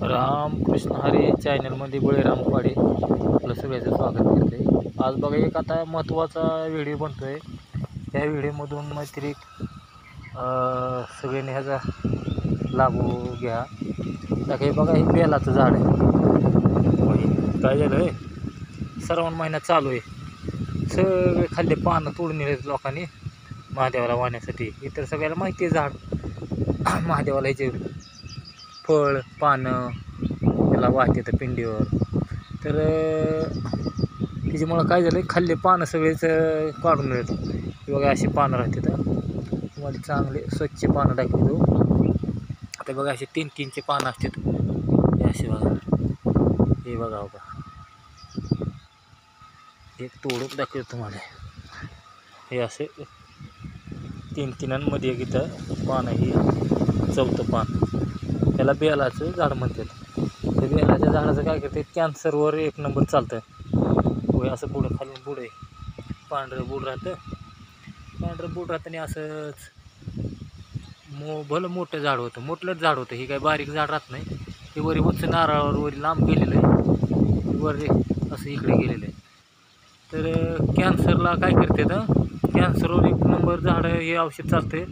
रामकृष्ण हरी चॅनलमध्ये बळीराम पाडे आपलं सगळ्याचं स्वागत करते. आज बघा एक आता महत्त्वाचा व्हिडिओ बनतो आहे. त्या व्हिडिओमधून मैत्री सगळ्यांनी ह्याचा लाभ घ्या. आता हे बघा, हे बेलाचं झाड आहे. काय झालं आहे, श्रावण महिना चालू आहे, सगळे खाल्ले पानं तोडून नेले लोकांनी महादेवाला वाहण्यासाठी. इतर सगळ्याला माहिती आहे झाड महादेवाला ह्याचे फळ पानं त्याला वाहते तर पिंडीवर. तर त्याच्यामुळं काय झालं, खाल्ले पानं सगळेच काढून येतो. बघा अशी पानं राहते, तर तुम्हाला चांगले स्वच्छ पानं दाखवतो. आता बघा असे 3-3चे पानं असतात. हे असे बघा, हे बघा बघा, एक तोडून दाखवतो तुम्हाला. हे असे 3-3मध्ये एक इथं पान आहे, चौथं पान. त्याला बेलाचं झाड म्हणतात. त्या बेलाच्या झाडाचं काय करते, कॅन्सरवर 1 नंबर चालतं. होय असं पुढं खालून पुढे पांढरं बूड राहतं, पांढरं बूड राहतं. आणि असंच भलं मोठं झाड होतं, मोठलंच झाड होतं. हे काय बारीक झाड राहत नाही. हे वरी उंच नारळावर वरी लांब गेलेलं आहे, वरी असं इकडे गेलेलं आहे. तर कॅन्सरला काय करते तर, कॅन्सरवर 1 नंबर झाड हे औषध चालते.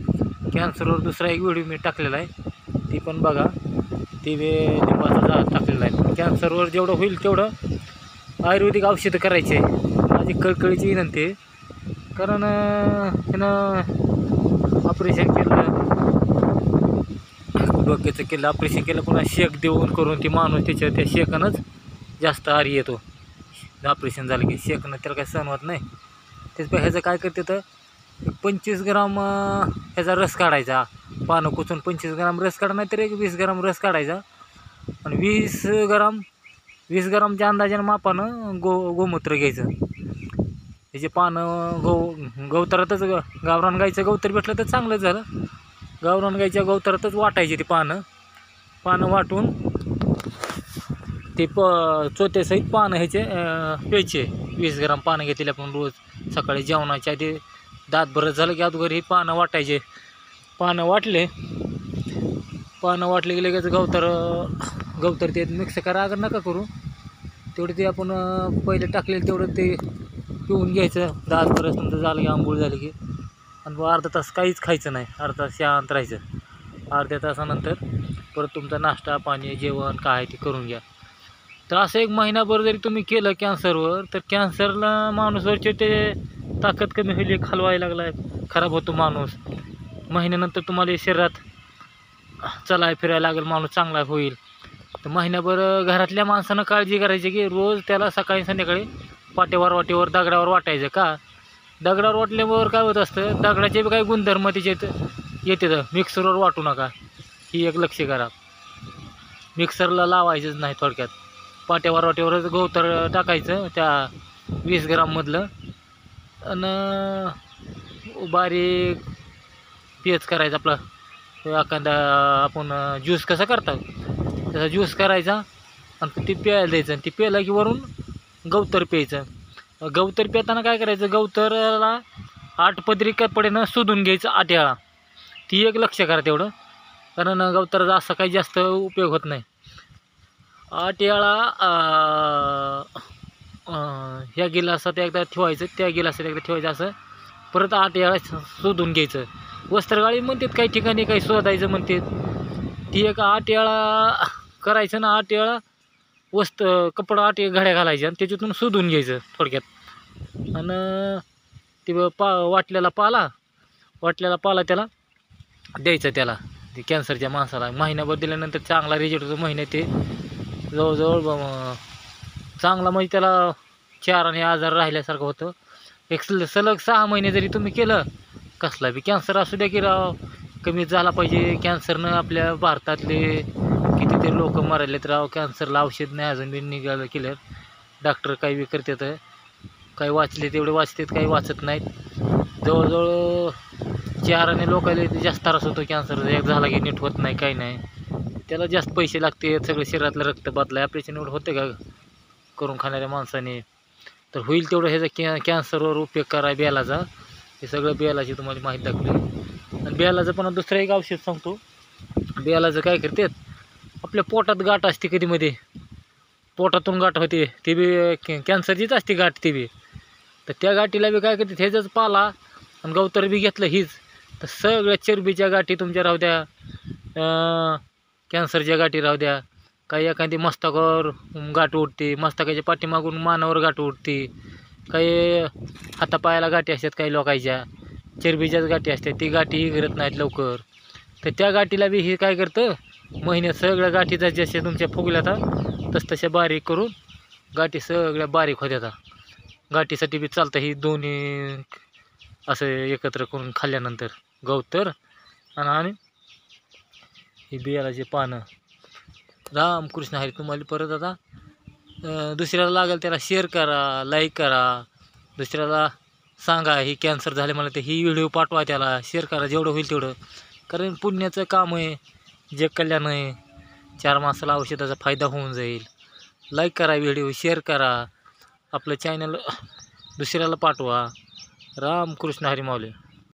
कॅन्सरवर दुसरा एक व्हिडिओ मी टाकलेला आहे, ती पण बघा. ते लिंबाचं झाड टाकलेलं आहे. कॅन्सरवर जेवढं होईल तेवढं आयुर्वेदिक औषधं करायचे. माझी कळकळीची विनंती आहे, कारण त्यानं ऑपरेशन केलं, डोक्याचं केलं ऑपरेशन केलं, पुन्हा शेक देऊन करून ती माणूस त्या शेकानंच जास्त आरी येतो. ऑपरेशन झालं की शेकनं त्याला काही सहन होत नाही. त्याच ह्याचं काय करते तर 25 ग्राम ह्याचा रस काढायचा. पानं कुचून 25 ग्राम रस काढा, नाही तर एक 20 ग्राम रस काढायचा. आणि 20 ग्रामच्या अंदाजानं मापानं गोमूत्र घ्यायचं. त्याचे पानं गवतारातच गावरान गाईचं गवतर भेटलं तर चांगलं झालं. गावरान गाईच्या गवतारातच वाटायचे ते पानं वाटून ते चोथ्यासहित पानं ह्याचे प्यायचे. 20 ग्राम पानं घेतले आपण रोज सकाळी जेवणाच्या आधी. दात बरंच झालं की अगोदर ही पानं वाटायचे. पानं वाटले की लगेच गवतर ते मिक्स करा, अगर नका करू. तेवढं ते आपण पहिले टाकलेलं तेवढं ते पिऊन घ्यायचं. दात बरंच तुमचं झालं की आंघोळ झाली की. आणि अर्धा तास काहीच खायचं नाही, अर्धा तास शांत राहायचं. अर्ध्या तासानंतर परत तुमचा नाश्ता पाणी जेवण काय ते करून घ्या. तर असं 1 महिनाभर जरी तुम्ही केलं कॅन्सरवर, तर कॅन्सरला माणूसवरचे ते ताकद कमी होईल, खालवायला लागला, खराब होतो माणूस. महिन्यानंतर तुम्हाला शरीरात चलाय फिरायला लागेल, माणूस चांगला होईल. तर महिन्याभर घरातल्या माणसानं काळजी करायची की रोज त्याला सकाळी संध्याकाळी वाटेवर दगडावर वाटायचं. का दगडावर वाटल्यावर काय होत असतं, दगडाचे बी काही गुणधर्म त्याचे येते. मिक्सरवर वाटू नका, ही एक लक्ष करा. मिक्सरला लावायचंच नाही. थोडक्यात वाटेवरच गवतर टाकायचं त्या 20 ग्राममधलं, आणि बारीक पेच करायचा. आपला एखादा आपण ज्यूस कसा करतात तसा ज्यूस करायचा आणि ते प्यायला द्यायचं. आणि ते प्यायला की वरून गवतर प्यायचं. गवतर पिताना काय करायचं, गवतरला 8 पदरी कपड्यानं शोधून घ्यायचं 8 वेळा. ती एक लक्ष करा तेवढं, कारण गवतराचा असा काही जास्त उपयोग होत नाही. 8 वेळा ह्या गिलासात एकदा ठेवायचं, त्या गिलासात एकदा ठेवायचं, असं परत 8 वेळा शोधून घ्यायचं. वस्त्रगाळी म्हणतात काही ठिकाणी, काही शोधायचं म्हणतात. ती एक 8 वेळा करायचं ना. 8 वेळा कपडा 8 घड्या घालायच्या आणि त्याच्यातून शोधून घ्यायचं थोडक्यात. आणि ते वाटलेला पाला त्याला द्यायचं, त्याला ते कॅन्सरच्या माणसाला. महिन्याभर दिल्यानंतर चांगला रिझल्ट होतो. महिन्यात ते जवळजवळ चांगला, म्हणजे त्याला 4 आणि आजार राहिल्यासारखं होतं. एक सलग 6 महिने जरी तुम्ही केलं, कसला बी कॅन्सर असू द्या की राव, कमी झाला पाहिजे. कॅन्सरनं आपल्या भारतातले कितीतरी लोक मरायलेत राव. कॅन्सरला औषध नाही अजून बी निघालं केलं. डॉक्टर काही बी करतात, काही वाचले तेवढे वाचतात, काही वाचत नाहीत. जवळजवळ 4 आणि लोकांना जास्त त्रास होतो कॅन्सर. एक झाला की नीट होत नाही, काही नाही. त्याला जास्त पैसे लागते, सगळं शरीरातलं रक्त बदलाय. ऑपरेशन एवढं होतं का करून खाणाऱ्या माणसाने? तर होईल तेवढं ह्याचा कॅन्सरवर उपयोग करा बेलाचा. हे सगळं बेलाची तुम्हाला माहिती दाखवली. आणि बेलाचं पण दुसरं एक औषध सांगतो. बेलाचं काय करतात, आपल्या पोटात गाठ असते कधीमध्ये, पोटातून गाठ होते, ती बी कॅन्सरचीच असते गाठ ती बी. तर त्या गाठीला बी काय करते, ह्याचंच पाला आणि गवतर बी घेतलं हीच, तर सगळ्या चरबीच्या गाठी तुमच्या राहू द्या, कॅन्सरच्या गाठी राहू द्या, काही एखादी मस्तकावर गाठ उठते, मस्तकाच्या पाठीमागून मानावर गाठ उठते, काही हातापायाला गाठी असतात काही लोकांच्या, चरबीच्याच गाठी असतात, ती गाठी इगरत नाहीत लवकर. तर त्या गाठीला बी हे काय करतं, महिन्यात सगळ्या गाठी जसे तुमच्या फुगल्या तसतशा बारीक करून गाठी सगळ्या बारीक होत्या. गाठीसाठी बी चालतं ही दोन्ही असं एकत्र करून खाल्ल्यानंतर, गवतर आणि ही बियालाची पानं. रामकृष्ण हरी. तुम्हाला परत आता दुसऱ्याला लागेल त्याला शेअर करा, लाईक करा, दुसऱ्याला सांगा ही कॅन्सर झाले मला, तर ही व्हिडिओ पाठवा, त्याला शेअर करा जेवढं होईल तेवढं, कारण पुण्याचं काम आहे, जग कल्याण आहे, 4 माणसाला औषधाचा फायदा होऊन जाईल. लाईक करा, व्हिडिओ शेअर करा, आपलं चॅनल दुसऱ्याला पाठवा. रामकृष्ण हरी माऊली.